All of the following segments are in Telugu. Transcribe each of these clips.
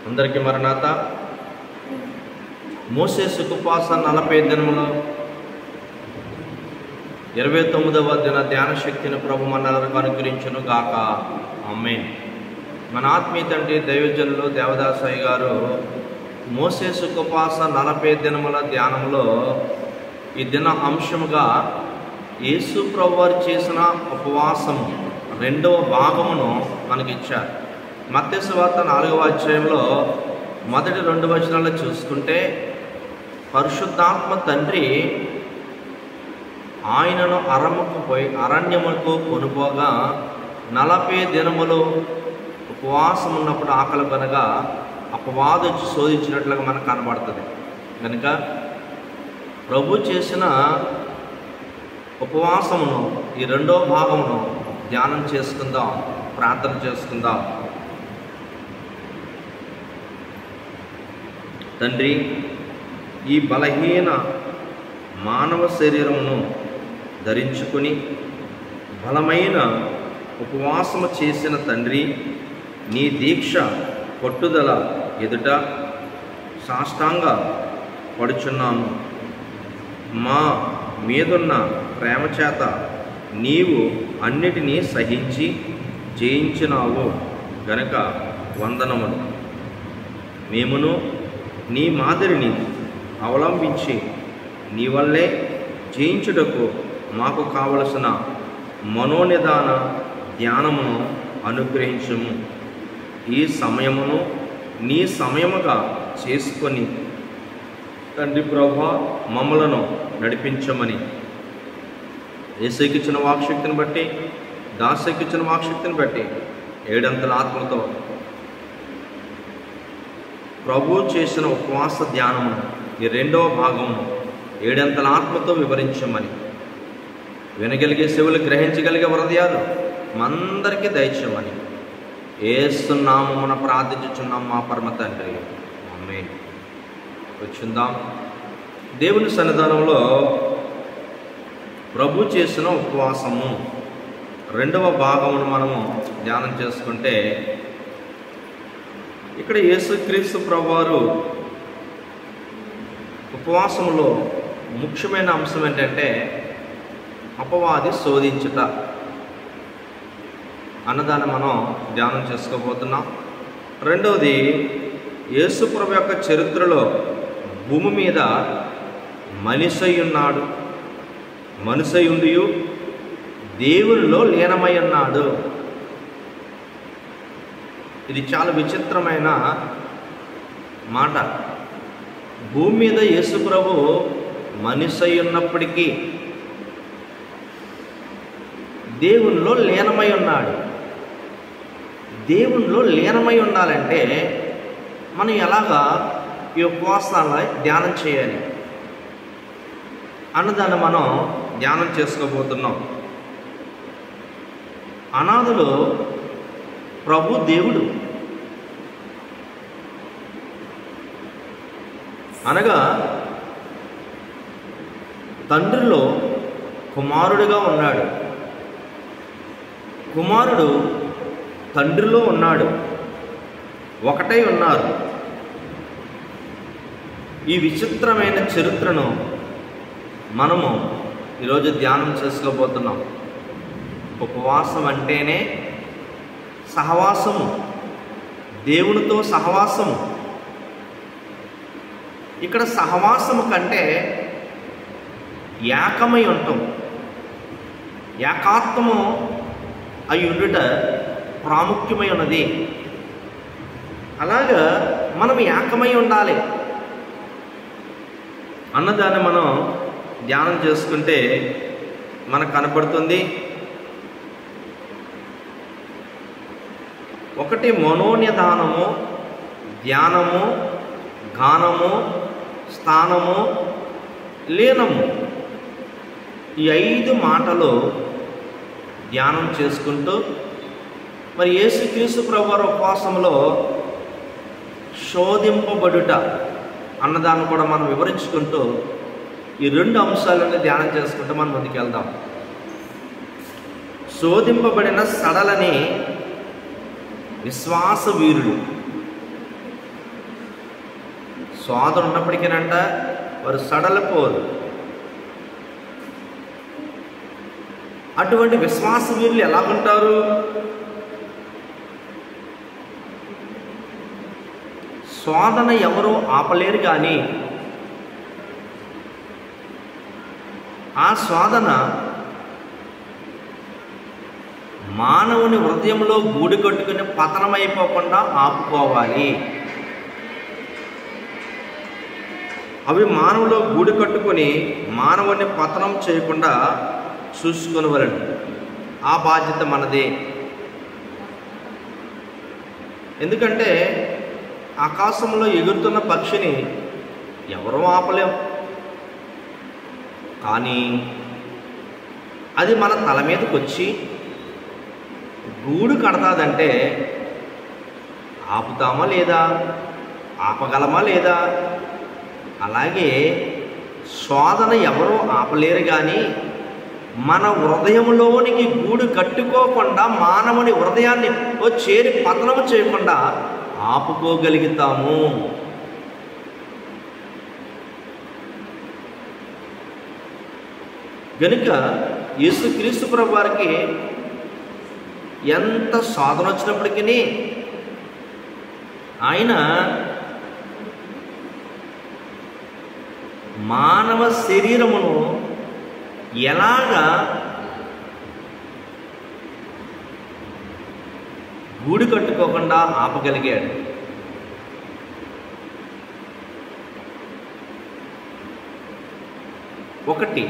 అందరికీ మరణాత. మోసేసు ఉపవాస 40 దినములు 29వ దిన ధ్యాన శక్తిని ప్రభు మనందరికీ అనుగ్రహించును గాక. ఆమేన్. మన ఆత్మీయ తండ్రి దైవజనులు దేవదాసయ్య గారు మోసేసు ఉపవాస 40 దినముల ధ్యానంలో ఈ దిన అంశముగా యేసు ప్రభు వారు చేసిన ఉపవాసము 2వ భాగమును మనకిచ్చారు. మత్తయి సువార్త 4వ అధ్యాయంలో మొదటి 2 వచనాలు చూసుకుంటే, పరిశుద్ధాత్మ తండ్రి ఆయనను అరణ్యముకు కొనుపోగా 40 దినములు ఉపవాసం ఉన్నప్పుడు ఆకలి కనుక అపవాది శోధించినట్లుగా మనకు కనబడుతుంది. కనుక ప్రభు చేసిన ఉపవాసమును ఈ 2వ భాగమును ధ్యానం చేసుకుందాం, ప్రార్థన చేసుకుందాం. తండ్రి, ఈ బలహీన మానవ శరీరమును ధరించుకుని బలమైన ఉపవాసము చేసిన తండ్రి, నీ దీక్ష పట్టుదల ఎదుట సాష్టాంగ పడుచున్నాము. మా మీదున్న ప్రేమ చేత నీవు అన్నిటినీ సహించి జయించినావు గనక వందనములు. మేమును నీ మాదిరిని అవలంబించి నీ వల్లే జయించుటకు మాకు కావలసిన మనోనిదాన ధ్యానమును అనుగ్రహించుము. ఈ సమయమును నీ సమయముగా చేసుకొని తండ్రి ప్రభువా మమ్మలను నడిపించమని యేసుకిచ్చిన వాక్శక్తిని బట్టి, దాసుకిచ్చిన వాక్శక్తిని బట్టి 7 ఆత్మతో ప్రభు చేసిన ఉపవాస ధ్యానము ఈ 2వ భాగమును 7 ఆత్మతో వివరించమని, వినగలిగే చెవులు, గ్రహించగలిగే హృదయాలు మందరికీ దయచేయమని యేసు నామమున ప్రార్థించుచున్నాం మా పరమ తండ్రి. ఆమేన్. వచ్చుందాం. దేవుని సన్నిధానంలో ప్రభు చేసిన ఉపవాసము 2వ భాగమును మనము ధ్యానం చేసుకుంటే, ఇక్కడ యేసుక్రీస్తు ప్రభువారు ఉపవాసములో ముఖ్యమైన అంశం ఏంటంటే అపవాది శోధించుట అన్నదాన్ని మనం ధ్యానం చేసుకోబోతున్నాం. 2వది, యేసు ప్రభు యొక్క చరిత్రలో భూమి మీద మనిషి ఉన్నాడు, మనిషి ఉండి దేవునిలో లీనమై ఉన్నాడు. ఇది చాలా విచిత్రమైన మాట. భూమి మీద యేసు ప్రభు మనిషి ఉన్నప్పటికీ దేవునిలో లీనమై ఉన్నాడు. దేవునిలో లీనమై ఉండాలంటే మనం ఎలాగా ఈ ఉపవాసాలను ధ్యానం చేయాలి అన్నదాన్ని మనం ధ్యానం చేసుకోబోతున్నాం. అనాథులు ప్రభు దేవుడు అనగా తండ్రిలో కుమారుడిగా ఉన్నాడు, కుమారుడు తండ్రిలో ఉన్నాడు, ఒకటై ఉన్నారు. ఈ విచిత్రమైన చరిత్రను మనము ఈరోజు ధ్యానం చేసుకోబోతున్నాం. ఉపవాసం అంటేనే సహవాసము, దేవునితో సహవాసము. ఇక్కడ సహవాసము కంటే ఏకమై ఉంటాం, ఏకాత్మము అయి ఉండుట ప్రాముఖ్యమై ఉన్నది. అలాగా మనం ఏకమై ఉండాలి అన్నదాన్ని మనం ధ్యానం చేసుకుంటే మనకు కనపడుతుంది. ఒకటి మనోనిదానము, ధ్యానము, గానము, స్థానము, లీనము. ఈ 5 మాటలు ధ్యానం చేసుకుంటూ మరి యేసుక్రీస్తు ప్రభువారి ఉపవాసంలో శోధింపబడుట అన్నదాన్ని కూడా మనం వివరించుకుంటూ ఈ 2 అంశాలను ధ్యానం చేసుకుంటూ మనం ముందుకెళ్దాం. శోధింపబడిన సడలని విశ్వాస వీరుడు శోధన ఉన్నప్పటికీనంట వారు సడలిపోరు. అటువంటి విశ్వాస వీరులు ఎలా ఉంటారు? శోధన ఎవరూ ఆపలేరు, కానీ ఆ శోధన మానవుని హృదయంలో గూడు కట్టుకుని పతనమైపోకుండా ఆపుకోవాలి. అవి మానవులో గూడు కట్టుకొని మానవుని పతనం చేయకుండా చూసుకొనవలెను. ఆ బాధ్యత మనదే. ఎందుకంటే ఆకాశంలో ఎగురుతున్న పక్షిని ఎవరూ ఆపలేం, కానీ అది మన తల మీదకి వచ్చి గూడు కడతాదంటే ఆపుతామా లేదా? ఆపగలమా లేదా? అలాగే శోధన ఎవరూ ఆపలేరు, కానీ మన హృదయంలోనికి గూడు కట్టుకోకుండా మానవుని హృదయాన్ని చేరి పతనం చేయకుండా ఆపుకోగలుగుతాము. గనుక యేసుక్రీస్తు ప్రభు వారికి ఎంత శోధన వచ్చినప్పటికీ ఆయన మానవ శరీరమును ఎలాగా గూడు కట్టుకోకుండా ఆపగలిగాడు? ఒకటి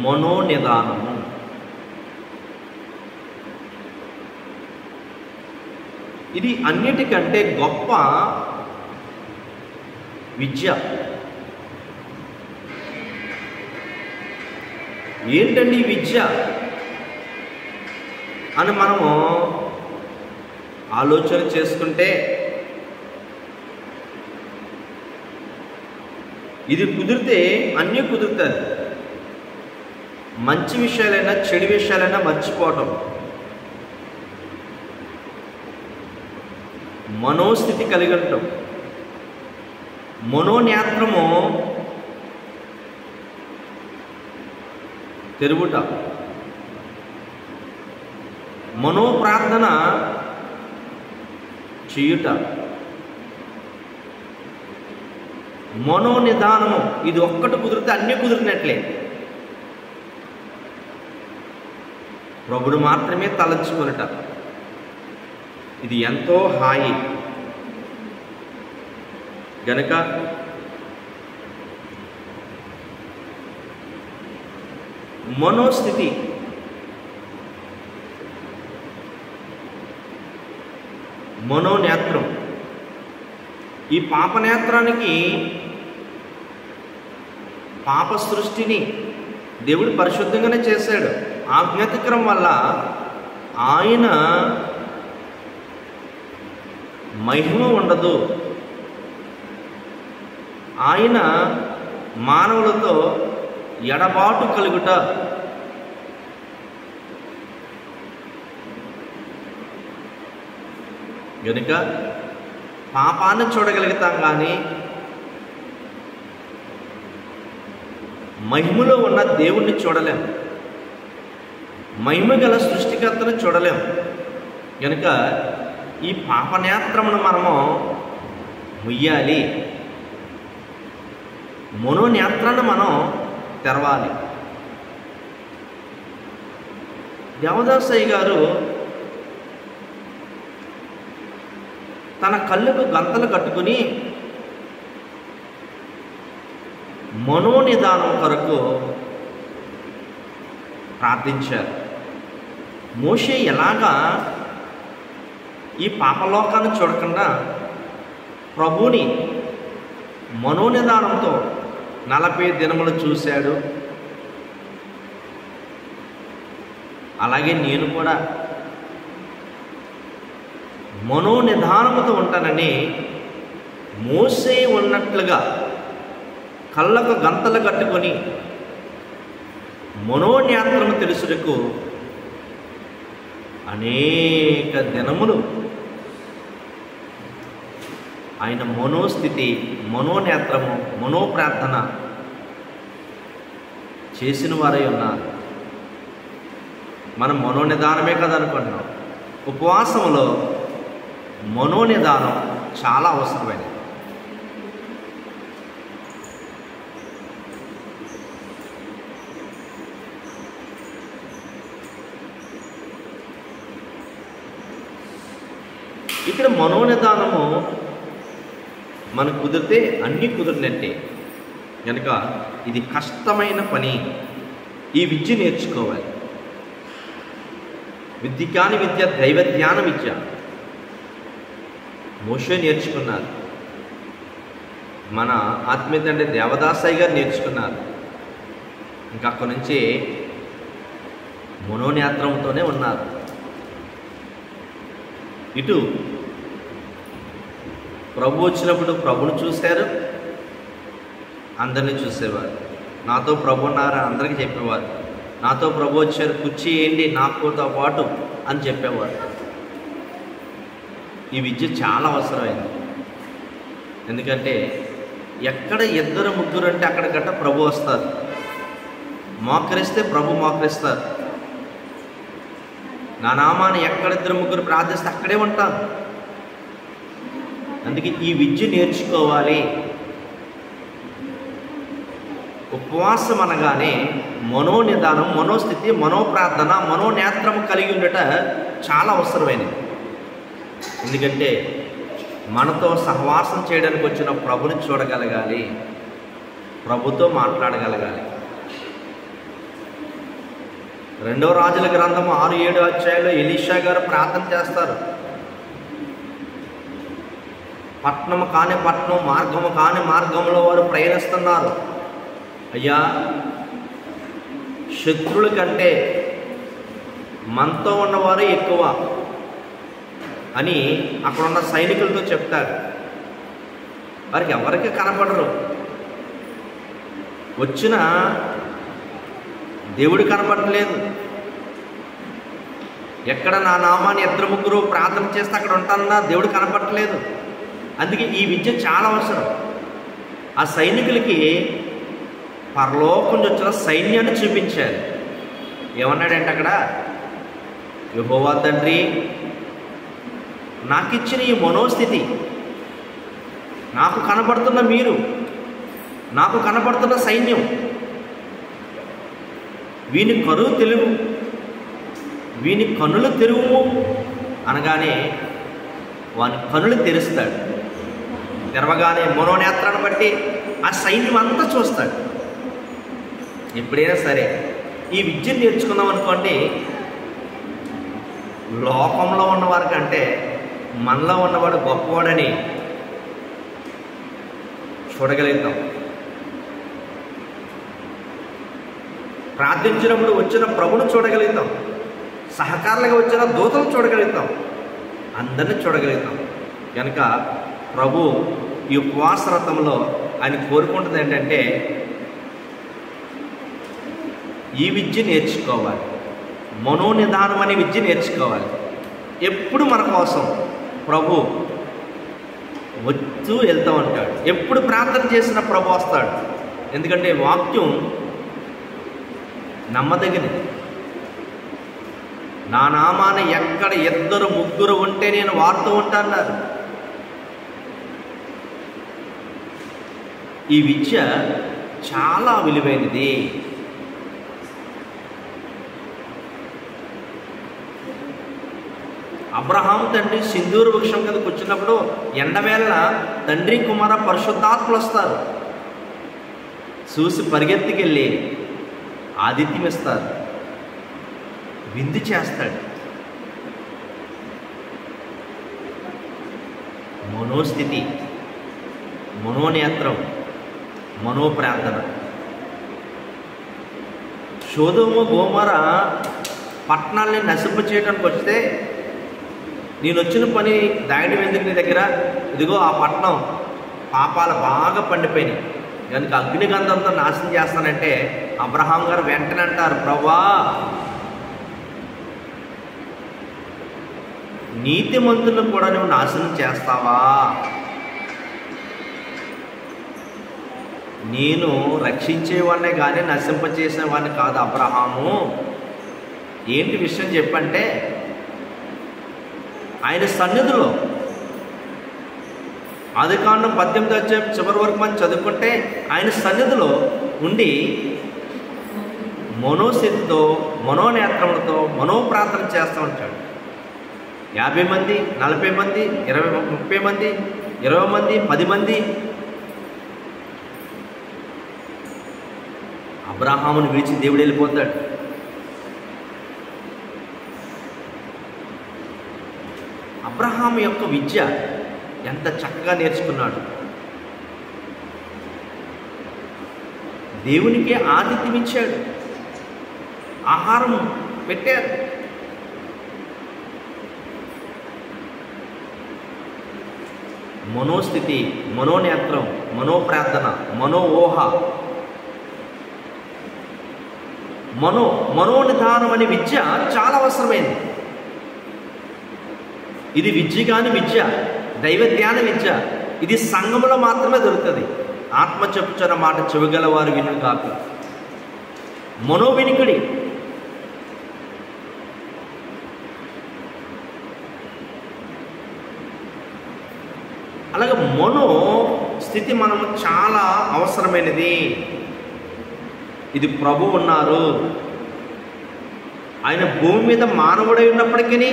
మనోనిదానము. ఇది అన్నిటికంటే గొప్ప విద్య. ఏంటండి ఈ విద్య అని మనము ఆలోచన చేసుకుంటే, ఇది కుదిరితే అన్నీ కుదురుతుంది. మంచి విషయాలైనా చెడు విషయాలైనా మర్చిపోవటం, మనోస్థితి కలిగి ఉండటం, మనోనేత్రము తెరుగుట, మనోప్రార్థన చేయుట, మనోనిదానము. ఇది ఒక్కటి కుదిరితే అన్నీ కుదిరినట్లే. ప్రభుడు మాత్రమే తలంచుకొనుట, ఇది ఎంతో హాయి. గనుక మనోస్థితి, మనోనేత్రం, ఈ పాపనేత్రానికి పాప సృష్టిని దేవుడు పరిశుద్ధంగానే చేశాడు. ఆజ్ఞాతిక్రమం వల్ల ఆయన మహిమ ఉండదు. ఆయన మానవులతో ఎడబాటు కలుగుట, కనుక పాపాన్ని చూడగలుగుతాం, కానీ మహిమలో ఉన్న దేవుణ్ణి చూడలేం, మహిమ గల సృష్టికర్తను చూడలేం. కనుక ఈ పాపనేత్రమును మనము ముయ్యాలి, మనోనేత్రాన్ని మనం తెరవాలి. దేవదాసయ్య గారు తన కళ్ళకు గంతలు కట్టుకుని మనోనిదానం కొరకు ప్రార్థించారు. మోషే ఎలాగా ఈ పాపలోకాన్ని చూడకుండా ప్రభువుని మనోనిదానంతో 40 దినములు చూశాడు, అలాగే నేను కూడా మనోనిదానముతో ఉంటానని మోసే ఉన్నట్లుగా కళ్ళకు గంతలు కట్టుకొని మనోనేత్రము తెలుసుటకు అనేక దినములు ఆయన మనోస్థితి, మనోనేత్రము, మనోప్రార్థన చేసిన వారై ఉన్నారు. మనం మనోనిదానమే కదా అనుకుంటున్నాం. ఉపవాసంలో మనోనిదానం చాలా అవసరమైనది. ఇక్కడ మనోనిదానము మనకు కుదిరితే అన్నీ కుదిరినట్టే. కనుక ఇది కష్టమైన పని. ఈ విద్య నేర్చుకోవాలి. విద్య కాని విద్య దైవ ధ్యాన విద్య. మోషే నేర్చుకున్నారు, మన ఆత్మీయ తండ్రి దేవదాసయ్య గారు నేర్చుకున్నారు. ఇంకా అక్కడి నుంచి మనోనేత్రంతోనే ఉన్నారు. ఇటు ప్రభు వచ్చినప్పుడు ప్రభుని చూశారు, అందరినీ చూసేవారు. నాతో ప్రభు ఉన్నారని అందరికీ చెప్పేవారు. నాతో ప్రభు వచ్చారు, కుర్చీ వేయండి నాకుతో పాటు అని చెప్పేవారు. ఈ విద్య చాలా అవసరమైంది. ఎందుకంటే ఎక్కడ ఇద్దరు ముగ్గురు అంటే అక్కడ గట్ట ప్రభు వస్తారు. మోకరిస్తే ప్రభు మోకరిస్తారు. నా నామాన్ని ఎక్కడ ఇద్దరు ముగ్గురు ప్రార్థిస్తే అక్కడే ఉంటాను. అందుకే ఈ విద్య నేర్చుకోవాలి. ఉపవాసం అనగానే మనోనిదానం, మనోస్థితి, మనోప్రార్థన, మనోనేత్రము కలిగి ఉండట చాలా అవసరమైనది. ఎందుకంటే మనతో సహవాసం చేయడానికి వచ్చిన ప్రభుని చూడగలగాలి, ప్రభుతో మాట్లాడగలగాలి. 2వ రాజుల గ్రంథము 6-7 అధ్యాయంలో ఎలీషా గారు ప్రార్థన చేస్తారు. పట్టణము కాని పట్టణం, మార్గము కాని మార్గంలో వారు ప్రయాణిస్తున్నారు. అయ్యా, శత్రువుల కంటే మనతో ఉన్నవారు ఎక్కువ అని అక్కడున్న సైనికులతో చెప్తారు. వారికి ఎవరికి కనపడరు. వచ్చిన దేవుడు కనపడలేదు. ఎక్కడ నా నామాన్ని ఇద్దరు ముగ్గురు ప్రార్థన చేస్తే అక్కడ ఉంటానన్నా దేవుడు కనపడలేదు. అందుకే ఈ విద్య చాలా అవసరం. ఆ సైనికులకి పరలోకం నుంచి వచ్చిన సైన్యాన్ని చూపించారు. ఏమన్నాడంటే అక్కడ, యెహోవా తండ్రి, నాకు ఇచ్చిన ఈ మనోస్థితి, నాకు కనపడుతున్న మీరు, నాకు కనపడుతున్న సైన్యం, వీని కరువు తెలుగు, వీని కనులు తెరువు అనగానే వాని కనులు తెరుస్తాడు. తెరవగానే మనోనేత్రాన్ని బట్టి ఆ సైన్యం అంతా చూస్తాడు. ఎప్పుడైనా సరే ఈ విద్యను నేర్చుకున్నాం అనుకోండి, లోకంలో ఉన్నవారి కంటే మనలో ఉన్నవాడు గొప్పవాడని చూడగలుగుతాం. ప్రార్థించినప్పుడు వచ్చిన ప్రభును చూడగలుగుతాం. సహకారులుగా వచ్చిన దూతలు చూడగలుగుతాం. అందరినీ చూడగలుగుతాం. కనుక ప్రభు ఈ ఉపవాస వ్రతంలో ఆయన కోరుకుంటుంది ఏంటంటే ఈ విద్య నేర్చుకోవాలి. మనోనిదానం అనే విద్య నేర్చుకోవాలి. ఎప్పుడు మన కోసం ప్రభు వచ్చూ వెళ్తూ ఉంటాడు. ఎప్పుడు ప్రార్థన చేసిన ప్రభు వస్తాడు. ఎందుకంటే వాక్యం నమ్మదగినది. నా నామాన్ని ఎక్కడ ఇద్దరు ముగ్గురు ఉంటే నేను వాడుతూ ఉంటాన్నారు. ఈ విద్య చాలా విలువైనది. అబ్రహాం తండ్రి సింధూర వృక్షం కింద కూర్చున్నప్పుడు ఎండవేళ తండ్రి కుమార పరిశుద్ధాత్మలు వస్తారు. చూసి పరిగెత్తికెళ్ళి ఆతిథ్యం ఇస్తారు, విందు చేస్తాడు. మనోస్థితి, మనోనేత్రం, మనోప్రార్థన. సొదొమ గొమొర పట్టణాలని నశింప చేయడానికి వస్తే, నేను వచ్చిన పని దాయడం ఎందుకు నీ దగ్గర, ఇదిగో ఆ పట్టణం పాపాలు బాగా పండిపోయినాయి కనుక అగ్నిగంధంతో నాశనం చేస్తానంటే అబ్రహాం గారు వెంటనే అంటారు, ప్రభువా నీతిమంతులను కూడా నువ్వు నాశనం చేస్తావా నేను రక్షించేవాడినే కానీ నశింపచేసేవాడిని కాదు అబ్రహాము. ఏంటి విషయం చెప్పంటే, ఆయన సన్నిధిలో ఆదికాండం 18 అధ్యాయం చివరి వరకు మనం చదువుకుంటే ఆయన సన్నిధిలో ఉండి మనోస్థితితో, మనోనేత్రములతో మనోప్రార్థన చేస్తూ ఉంటాడు. 50 మంది, 40 మంది, 20, 30 మంది, 20 మంది, 10 మంది అబ్రహామును విడిచి దేవుడు వెళ్ళిపోతాడు. అబ్రహాము యొక్క విద్య ఎంత చక్కగా నేర్చుకున్నాడు. దేవునికే ఆతిథ్యం ఇచ్చాడు, ఆహారం పెట్టారు. మనోస్థితి, మనోనేత్రం, మనోప్రార్థన, మనోఊహ, మనోనిధానం అనే విద్య చాలా అవసరమైంది. ఇది విద్య కాని విద్య, దైవ ధ్యాన విద్య. ఇది సంఘంలో మాత్రమే దొరుకుతుంది. ఆత్మ చెప్పుచున్న మాట చెవిగల వారు విను కాక. మనోవినికిడి, అలాగే మనో స్థితి మనము చాలా అవసరమైనది. ఇది ప్రభు ఉన్నారు, ఆయన భూమి మీద మానవుడై ఉన్నప్పటికీ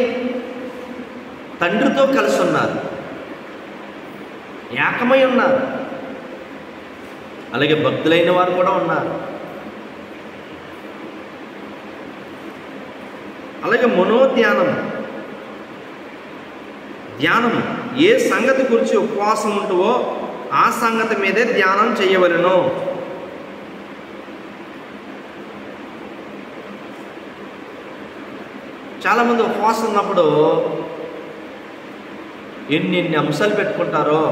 తండ్రితో కలిసి ఉన్నారు, ఏకమై ఉన్నారు. అలాగే భక్తులైన వారు కూడా ఉన్నారు. అలాగే మనోధ్యానం, ధ్యానం ఏ సంగతి గురించి ఉపవాసం ఉంటువో ఆ సంగతి మీదే ధ్యానం చేయవలెను. చాలామంది ఉపవాసం ఉన్నప్పుడు ఎన్ని అంశాలు పెట్టుకుంటారో.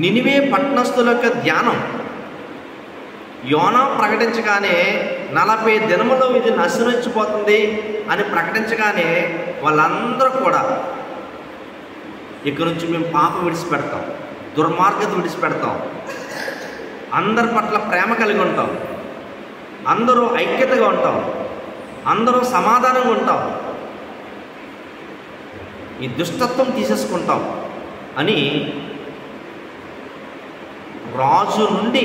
నినివే పట్టణస్థుల యొక్క ధ్యానం యోనా ప్రకటించగానే 40 దినములో ఇది నశించిపోతుంది అని ప్రకటించగానే వాళ్ళందరూ కూడా ఇక్కడి నుంచి మేము పాపం విడిచిపెడతాం, దుర్మార్గత విడిచిపెడతాం, అందరి పట్ల ప్రేమ కలిగి ఉంటాం, అందరూ ఐక్యతగా ఉంటాం, అందరూ సమాధానంగా ఉంటాం, ఈ దుష్టత్వం తీసేసుకుంటాం అని రాజు నుండి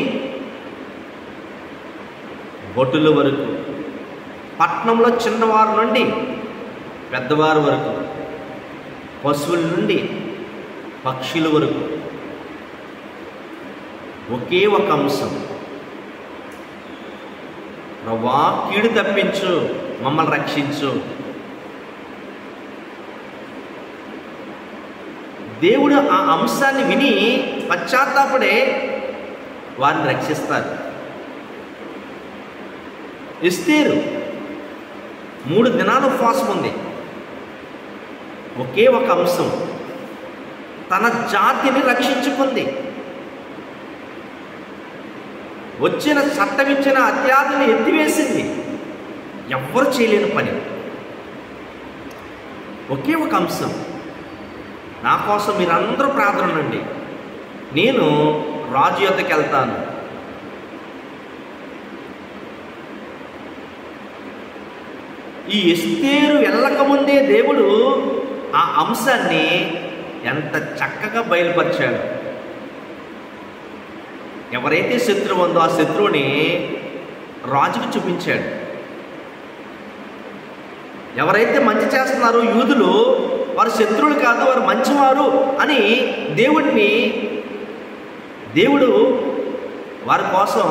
భటుల వరకు, పట్టణంలో చిన్నవారు నుండి పెద్దవారు వరకు, పశువుల నుండి పక్షుల వరకు ఒకే ఒక అంశం, ప్రభువా కీడు తప్పించు, మమ్మల్ని రక్షించు. దేవుడు ఆ అంశాన్ని విని పశ్చాత్తాపడే వారిని రక్షిస్తారు. ఎస్తేరు 3 దినాలు ఉపవాసం ఉంది. ఒకే ఒక అంశం, తన జాతిని రక్షించుకుంది. వచ్చిన చట్టమిచ్చిన అత్యాధిని ఎత్తివేసింది. ఎవ్వరు చేయలేని పని. ఒకే ఒక అంశం, నా కోసం మీరందరూ ప్రార్థన ఉండండి, నేను రాజు యొద్దకు వెళ్తాను. ఈ ఎస్తేరు వెళ్ళకముందే దేవుడు ఆ అంశాన్ని ఎంత చక్కగా బయలుపరిచాడు. ఎవరైతే శత్రువు ఉందో ఆ శత్రువుని రాజుకు చూపించాడు. ఎవరైతే మంచి చేస్తున్నారో యూదులు, వారు శత్రువులు కాదు, వారు మంచివారు అని దేవుడు వారి కోసం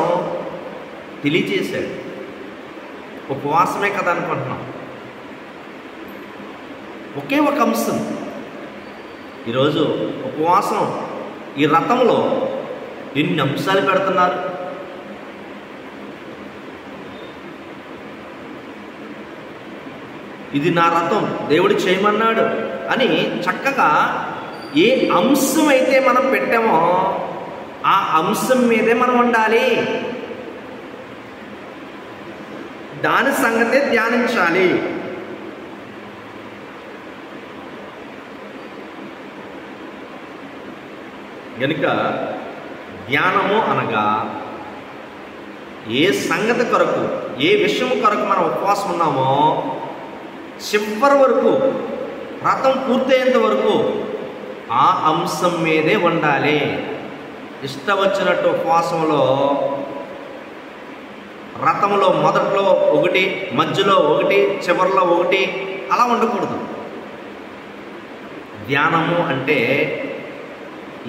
తెలియజేశాడు. ఉపవాసమే కదా అనుకుంటున్నాం. ఒకే ఒక అంశం. ఈరోజు ఉపవాసం ఈ రథంలో ఎన్ని అంశాలు పెడుతున్నారు. ఇది నా రథం, దేవుడు చేయమన్నాడు అని చక్కగా ఏ అంశం అయితే మనం పెట్టామో ఆ అంశం మీదే మనం ఉండాలి. దాని సంగతే ధ్యానించాలి. గనుక ధ్యానము అనగా ఏ సంగతి కొరకు, ఏ విషయం కొరకు మనం ఉపవాసం ఉన్నామో చివరి వరకు, వ్రతం పూర్తయ్యేంత వరకు ఆ అంశం మీదే ఉండాలి. ఇష్టం వచ్చినట్టు ఉపవాసంలో వ్రతంలో మొదట్లో ఒకటి, మధ్యలో ఒకటి, చివరిలో ఒకటి అలా ఉండకూడదు. ధ్యానము అంటే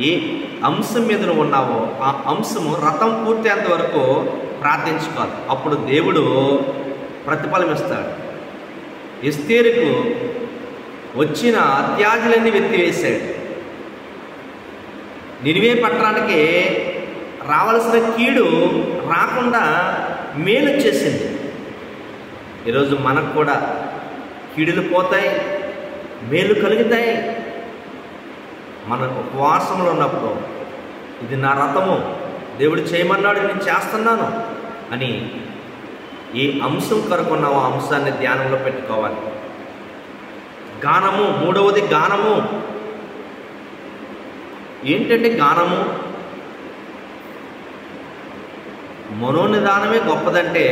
ఏ అంశం మీద నువ్వు ఉన్నావో ఆ అంశము వ్రతం పూర్తయ్యేంత వరకు ప్రార్థించుకోవాలి. అప్పుడు దేవుడు ప్రతిఫలం ఇస్తాడు. ఎస్తేరుకు వచ్చిన అత్యాజులన్నీ వెత్తివేశాడు. నినివే పట్టణానికి రావాల్సిన కీడు రాకుండా మేలు చేసింది. ఈరోజు మనకు కూడా కీడులు పోతాయి, మేలు కలుగుతాయి. మన ఉపవాసంలో ఉన్నప్పుడు ఇది నా వ్రతము, దేవుడు చేయమన్నాడు, నేను చేస్తున్నాను అని ఏ అంశం కొరకున్నావో ఆ అంశాన్ని ధ్యానంలో పెట్టుకోవాలి. గానము, మూడవది గానము. ఏంటంటే గానము, మనోనిదానమే గొప్పదంటే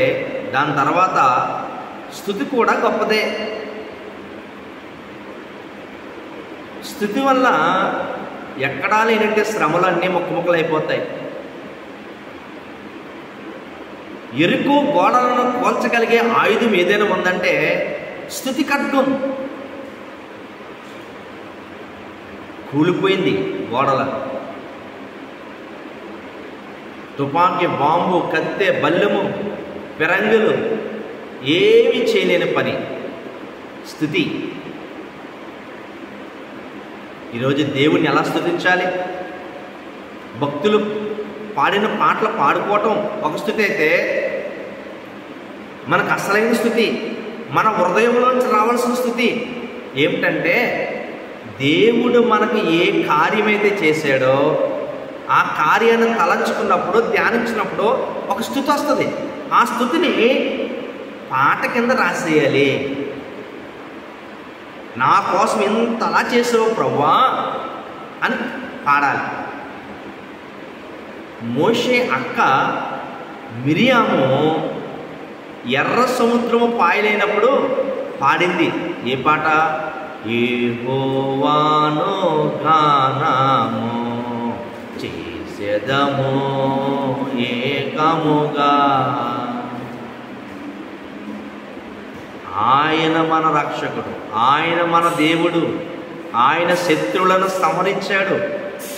దాని తర్వాత స్తుతి కూడా గొప్పదే. స్తుతి వల్ల ఎక్కడా లేనంటే శ్రమలు అన్నీ ముక్కముక్కలైపోతాయి. ఎరుకు గోడలను కోల్చగలిగే ఆయుధం ఏదైనా ఉందంటే స్తుతి ఖడ్గం. కూలిపోయింది గోడల. తుపాకీ, బాంబు, కత్తె, బల్లెము, పెరంగులు ఏమి చేయలేని పని స్తుతి. ఈరోజు దేవుణ్ణి ఎలా స్తుతించాలి? భక్తులు పాడిన పాటలు పాడుకోవటం ఒక స్తుతి అయితే, మనకు అసలైన స్తుతి, మన హృదయంలోంచి రావాల్సిన స్తుతి ఏమిటంటే దేవుడు మనకు ఏ కార్యమైతే చేశాడో ఆ కార్యాన్ని తలంచుకున్నప్పుడు, ధ్యానించినప్పుడు ఒక స్తుతి వస్తుంది. ఆ స్తుతిని పాట కింద రాసేయాలి. నా కోసం ఇంతలా చేసావు ప్రభువా అని పాడాలి. మోషే అక్క మిరియాము ఎర్ర సముద్రము పాయలైనప్పుడు పాడింది ఏ పాట? యెహోవాను గానము చేసెదము ఏకముగా. ఆయన మన రక్షకుడు, ఆయన మన దేవుడు. ఆయన శత్రువులను సంహరించాడు,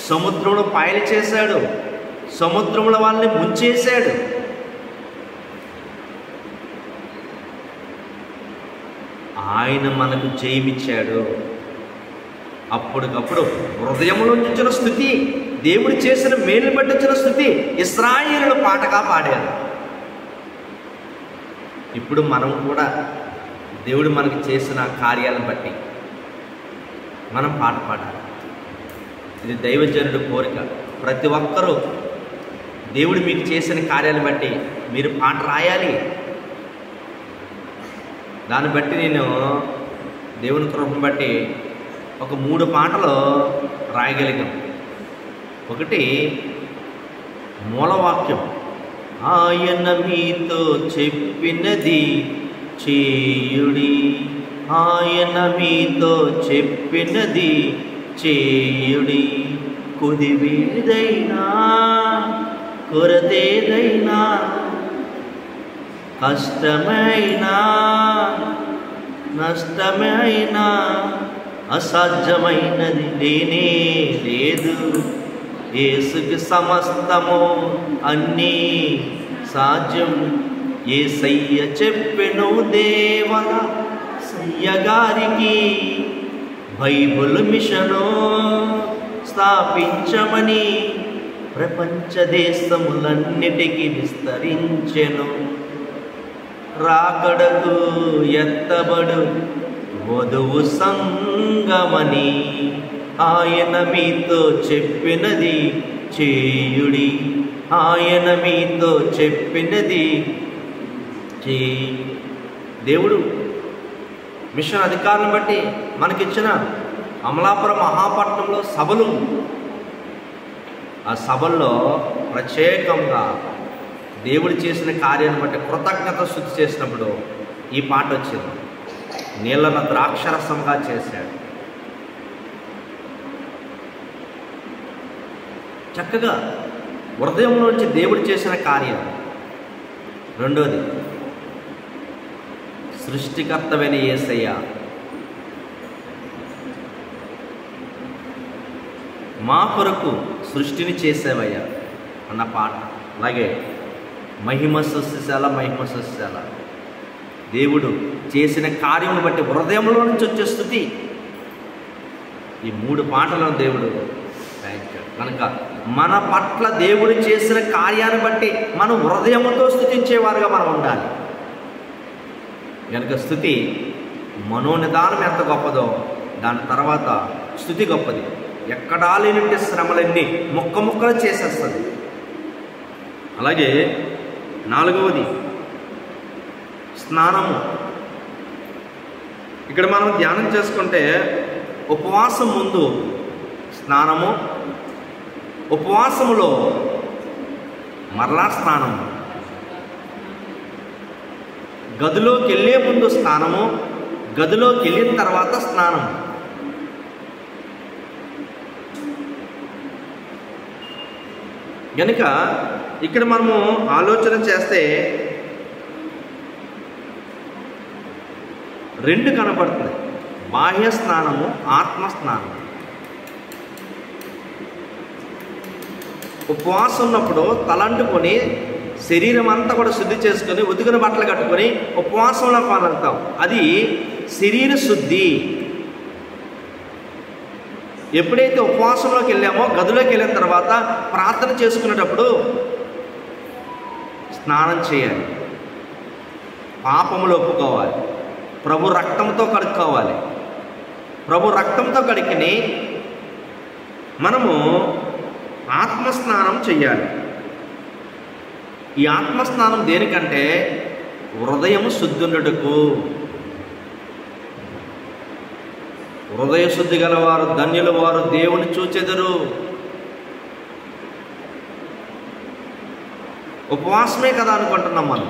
సముద్రంలో పాయలు చేశాడు, సముద్రముల వాళ్ళని ముంచేశాడు. ఆయన మనకు జయమిచ్చాడు. అప్పటికప్పుడు హృదయంలో వచ్చిన స్తుతి, దేవుడు చేసిన మేలు బట్టి వచ్చిన స్థుతి ఇశ్రాయేలు పాటగా పాడారు. ఇప్పుడు మనం కూడా దేవుడు మనకి చేసిన కార్యాలను బట్టి మనం పాట పాడాలి. ఇది దైవజనుడి కోరిక. ప్రతి ఒక్కరూ దేవుడు మీకు చేసిన కార్యాలను బట్టి మీరు పాట రాయాలి. దాన్ని బట్టి నేను దేవుని కృపను బట్టి ఒక 3 పాటలు రాయగలిగాం. ఒకటి మూలవాక్యం, ఆయన మీతో చెప్పినది చేయుడి, ఆయన మీతో చెప్పినది చేయుడి, కొదివేదైనా కొరతేదైనా కష్టమైనా నష్టమైనా అసాధ్యమైనది లేనే లేదు. యేసుకి సమస్తము అన్నీ సాధ్యం. యేసయ్య చెప్పెను దేవన సయ్యగారికి బైబుల్ మిషను స్థాపించమని ప్రపంచ దేశములన్నిటికీ విస్తరించెను. రాకడకు ఎత్తబడు వధువు సంగమని ఆయన మీతో చెప్పినది చేయుడి, ఆయన మీతో చెప్పినది చేయి. దేవుడు మిషన్ అధికారులను బట్టి మనకిచ్చిన అమలాపురం మహాపట్నంలో సభలు ఆ సభల్లో ప్రత్యేకంగా దేవుడు చేసిన కార్యాన్ని బట్టి కృతజ్ఞత స్తుతి చేసినప్పుడు ఈ పాట వచ్చింది. నీళ్ళను ద్రాక్షరసంగా చేశాడు. చక్కగా హృదయంలోంచి దేవుడు చేసిన కార్యం. రెండోది, సృష్టికర్తవైన యేసయ్య మా కొరకు సృష్టిని చేసావయ్యా అన్న పాట. అలాగే మహిమ సృష్టిశాల, మహిమ సృష్టిశాల, దేవుడు చేసిన కార్యమును బట్టి హృదయంలో నుంచి వచ్చే స్థుతి. ఈ 3 పాటలను దేవుడు రాయించాడు. కనుక మన పట్ల దేవుడు చేసిన కార్యాన్ని బట్టి మనం హృదయంతో స్థుతించేవారుగా మనం ఉండాలి. కనుక స్థుతి మనోనిదానం ఎంత గొప్పదో దాని తర్వాత స్థుతి గొప్పది. ఎక్కడా లేనంటే శ్రమలన్నీ ముక్క ముక్కలు చేసేస్తుంది. అలాగే 4వది స్నానము. ఇక్కడ మనం ధ్యానం చేసుకుంటే ఉపవాసం ముందు స్నానము, ఉపవాసములో మరలా స్నానము, గదిలోకి వెళ్ళే ముందు స్నానము, గదిలోకి వెళ్ళిన తర్వాత స్నానం. కనుక ఇక్కడ మనము ఆలోచన చేస్తే 2 కనపడుతుంది, బాహ్య స్నానము, ఆత్మ స్నానం. ఉపవాసం ఉన్నప్పుడు తలంటుకొని శరీరం అంతా కూడా శుద్ధి చేసుకొని ఉతికిన బట్టలు కట్టుకొని ఉపవాసంలో పాల్గొంటాం. అది శరీర శుద్ధి. ఎప్పుడైతే ఉపవాసంలోకి వెళ్ళామో గదిలోకి వెళ్ళిన తర్వాత ప్రార్థన చేసుకునేటప్పుడు స్నానం చేయాలి, పాపములు ఒప్పుకోవాలి, ప్రభు రక్తంతో కడుక్కోవాలి. ప్రభు రక్తంతో కడిగిని మనము ఆత్మస్నానం చెయ్యాలి. ఈ ఆత్మస్నానం దేనికంటే హృదయము శుద్ధుండుటకు. హృదయ శుద్ధి గలవారు ధన్యులు, వారు దేవుని చూచెదరు. ఉపవాసమే కదా అనుకుంటున్నాం మనం.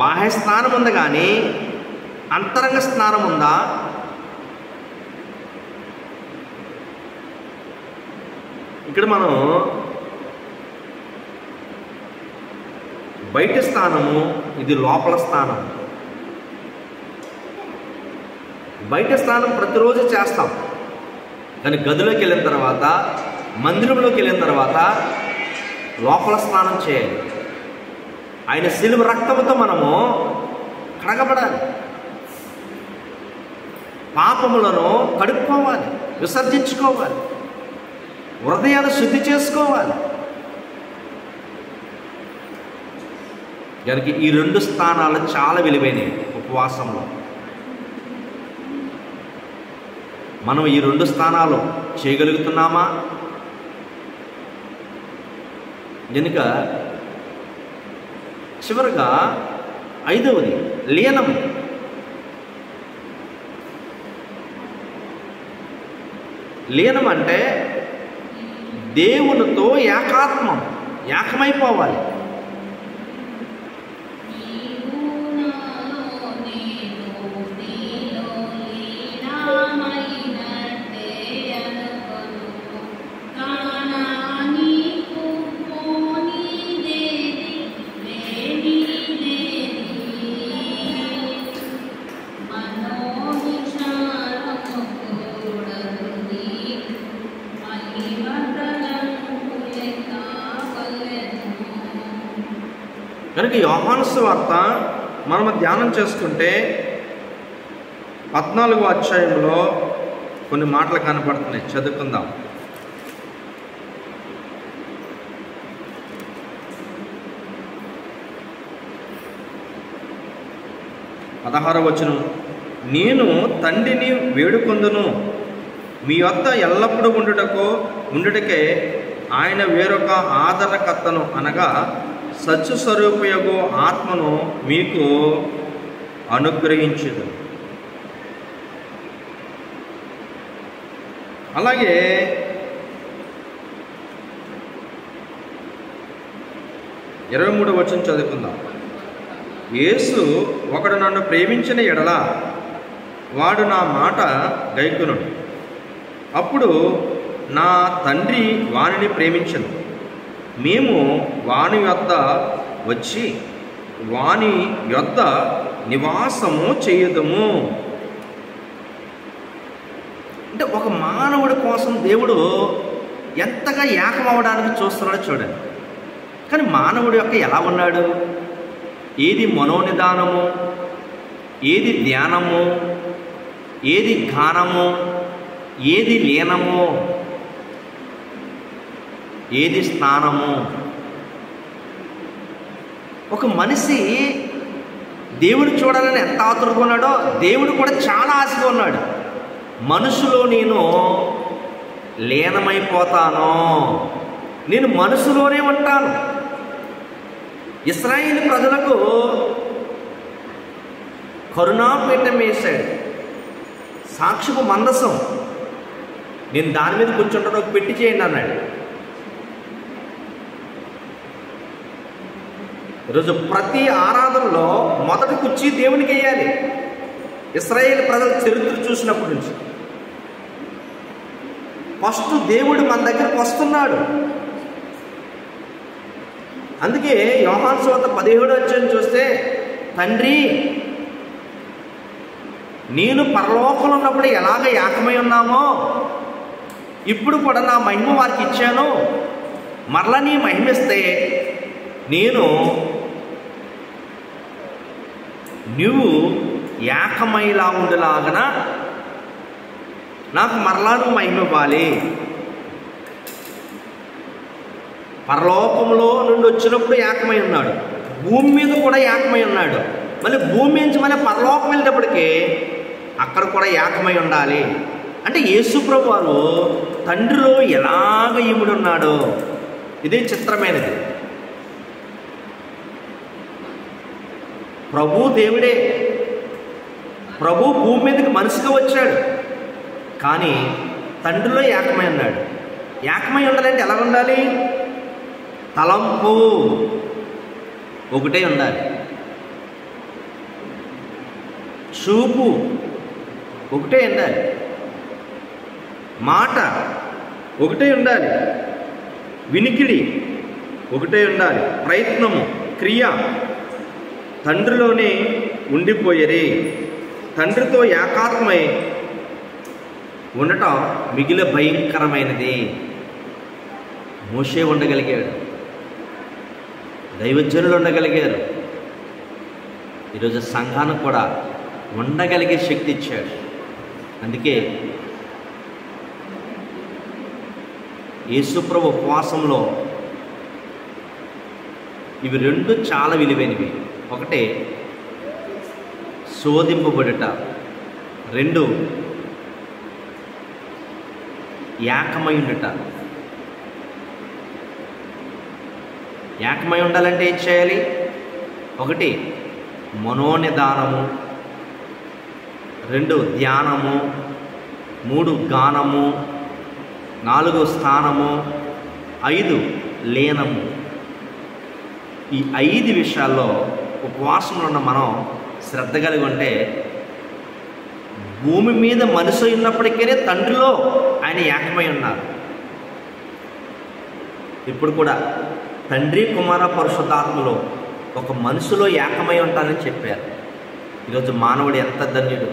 బాహ్య స్నానం ఉంది కానీ అంతరంగ స్నానం ఉందా? ఇక్కడ మనం బయట స్నానము, ఇది లోపల స్నానం. బయట స్నానం ప్రతిరోజు చేస్తాం, కానీ గదిలోకి వెళ్ళిన తర్వాత, మందిరంలోకి వెళ్ళిన తర్వాత లోపల స్నానం చేయాలి. ఆయన శిలువ రక్తంతో మనము కడగబడాలి, పాపములను కడుక్కోవాలి, విసర్జించుకోవాలి, హృదయాన్ని శుద్ధి చేసుకోవాలి. కనుక ఈ 2 స్థానాలు చాలా విలువైనవి ఉపవాసంలో. మనం ఈ 2 స్థానాలు చేయగలుగుతున్నామా? కనుక చివరిగా 5వది లీనం. లీనం అంటే దేవునితో ఏకమైపోవాలి. కనుక యోహాను సువార్త మనం ధ్యానం చేసుకుంటే 14వ అధ్యాయంలో కొన్ని మాటలు కనపడుతున్నాయి, చదువుకుందాం. 16వ వచనం, నేను తండ్రిని వేడుకొందును, మీ వద్ద ఎల్లప్పుడూ ఉండుటకే ఆయన వేరొక ఆదరణకర్తను అనగా సత్య స్వరూపయగు ఆత్మను మీకు అనుగ్రహించుదు. అలాగే 23వ వచనం చదువుకుందాం. యేసు, ఒకడు నన్ను ప్రేమించిన ఎడల వాడు నా మాట గైకొనుడు. అప్పుడు నా తండ్రి వానిని ప్రేమించను. మేము వాని యొద్ద వచ్చి వాని యొద్ద నివాసము చేయుదుము. అంటే ఒక మానవుడి కోసం దేవుడు ఎంతగా ఏకమవడానికి చూస్తున్నాడో చూడండి. కానీ మానవుడి యొక్క ఎలా ఉన్నాడు? ఏది మనోనిదానము, ఏది ధ్యానము, ఏది గానము, ఏది లీనము, ఏది స్నానము. ఒక మనిషి దేవుడు చూడాలని ఎంత ఆతురగా ఉన్నాడో దేవుడు కూడా చాలా ఆశగా ఉన్నాడు. మనసులో నేను లీనమైపోతాను, నేను మనసులోనే ఉంటాను. ఇశ్రాయేలు ప్రజలకు కరుణాపీఠం వేశాడు, సాక్షిపు మందసం, నేను దాని మీద కూర్చుంటాను, ఒక పెట్టి చేయండి అన్నాడు. ఈరోజు ప్రతి ఆరాధనలో మొదటి కుర్చీ దేవునికి వేయాలి. ఇశ్రాయేలు ప్రజల చరిత్ర చూసినప్పటి నుంచి ఫస్ట్ దేవుడు మన దగ్గరకు వస్తున్నాడు. అందుకే యోహాను సువార్త 17వ అధ్యాయం చూస్తే, తండ్రి నేను పరలోకంలో ఉన్నప్పుడు ఎలాగ ఏకమై ఉన్నామో ఇప్పుడు కూడా నా మహిమ వారికి ఇచ్చాను, మరలా నీ మహిమిస్తే నువ్వు ఏకమైలా ఉండేలాగన నాకు మరలా నువ్వు మహిమ ఇవ్వాలి. పరలోకంలో నుండి వచ్చినప్పుడు ఏకమై ఉన్నాడు, భూమి మీద కూడా ఏకమై ఉన్నాడు. మళ్ళీ భూమి నుంచి మళ్ళీ పరలోకం వెళ్ళేటప్పటికీ అక్కడ కూడా ఏకమై ఉండాలి. అంటే యేసుప్రభు వారు తండ్రిలో ఎలాగ ఈముడు ఉన్నాడో ఇదే చిత్రమైనది. ప్రభు దేవుడే, ప్రభు భూమి మీదకి మనిషిగా వచ్చాడు, కానీ తండ్రిలో ఏకమై ఉన్నాడు. ఏకమై ఉండాలంటే ఎలా ఉండాలి? తలంపు ఒకటే ఉండాలి, చూపు ఒకటే ఉండాలి, మాట ఒకటే ఉండాలి, వినికిడి ఒకటే ఉండాలి, ప్రయత్నము, క్రియ తండ్రిలోనే ఉండిపోయేది. తండ్రితో ఏకాత్మై ఉండటం మిగిలిన భయంకరమైనది. మోషే ఉండగలిగాడు, దైవజనులు ఉండగలిగారు. ఈరోజు సంఘానికి కూడా ఉండగలిగే శక్తి ఇచ్చాడు. అందుకే యేసుప్రభు ఉపవాసంలో ఇవి రెండు చాలా విలువైనవి. ఒకటే శోధింపబడుట, రెండు ఏకమై ఉండుట. ఏకమై ఉండాలంటే ఏం చేయాలి? ఒకటి మనోనిదానము, రెండు ధ్యానము, మూడు గానము, నాలుగు స్థానము, ఐదు లీనము. ఈ 5 విషయాల్లో ఉపవాసంలో ఉన్న మనం శ్రద్ధ కలిగి ఉంటే భూమి మీద మనిషి ఉన్నప్పటికీ తండ్రిలో ఆయన ఏకమై ఉన్నారు. ఇప్పుడు కూడా తండ్రి, కుమార, పరిశుద్ధాత్మలో ఒక మనిషిలో ఏకమై ఉంటానని చెప్పారు. ఈరోజు మానవుడు ఎంత ధన్యుడు!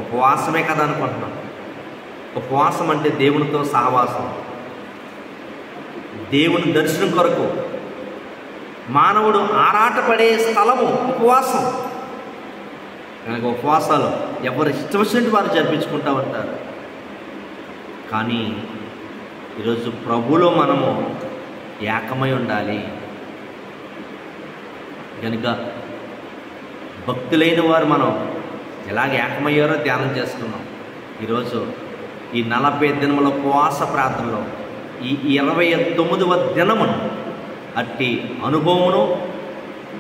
ఉపవాసమే కదా అనుకుంటున్నాం. ఉపవాసం అంటే దేవునితో సహవాసం, దేవుని దర్శనం కొరకు మానవుడు ఆరాటపడే స్థలము ఉపవాసం. కనుక ఉపవాసాలు ఎవరు ఇష్టం వచ్చినట్టు వారు జరిపించుకుంటూ ఉంటారు. కానీ ఈరోజు ప్రభులో మనము ఏకమై ఉండాలి. కనుక భక్తులైన వారు మనం ఎలాగ ఏకమయ్యారో ధ్యానం చేసుకున్నాం. ఈరోజు ఈ 40 దినముల ఉపవాస ప్రార్థనలో ఈ 29వ దినమును అట్టి అనుభవమును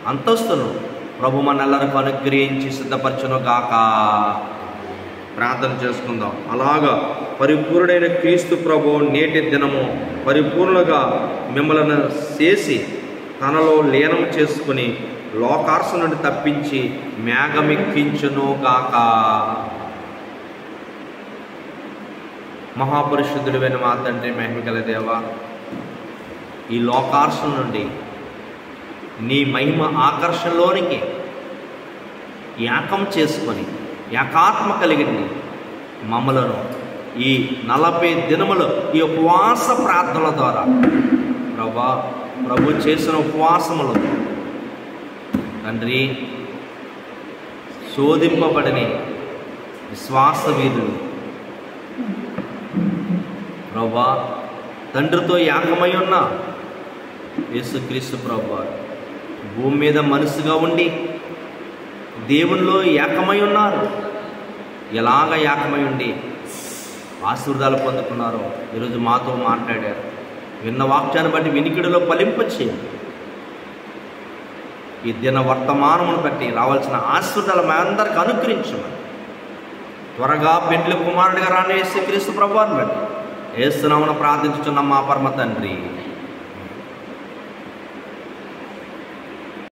అంతస్తును ప్రభు మనెల్లరకు అనుగ్రహించి సిద్ధపరచును గాక. ప్రార్థన చేసుకుందాం. అలాగా పరిపూర్ణుడైన క్రీస్తు ప్రభు నేటి దినము పరిపూర్ణంగా మిమ్మల్ని చేసి తనలో లీనం చేసుకుని లోకార్స నుండి తప్పించి మేఘమెక్కించును గాక. మహాపరిశుద్ధుడైన మా తండ్రి, మహిమగల దేవా, ఈ లోకార్షణ నుండి నీ మహిమ ఆకర్షణలోనికి ఏకం చేసుకొని ఏకాత్మ కలిగింది మమ్మలను ఈ 40 దినములు ఈ ఉపవాస ప్రార్థనల ద్వారా ప్రభు చేసిన ఉపవాసములు తండ్రి శోధింపబడిన విశ్వాస వీరులు ప్రభా, తండ్రితో ఏకమై ఉన్న యేసుక్రీస్తు ప్రభు భూమి మీద మనసుగా ఉండి దేవునిలో ఏకమై ఉన్నారు. ఎలాగ ఏకమై ఉండి ఆశీర్వాదాలు పొందుకున్నారో ఈరోజు మాతో మాట్లాడారు. విన్న వాక్యాన్ని బట్టి వినికిడిలో ఫలింపచేయండి. ఈ దిన వర్తమానమును బట్టి రావాల్సిన ఆశీర్వాదాలు మా అందరికి అనుగ్రహించమని త్వరగా పెండ్లి కుమారుడిగా రాని యేసుక్రీస్తు ప్రభువాన్ని బట్టి యేసునామమున ప్రార్థించుచున్నాం మా పరమ తండ్రి.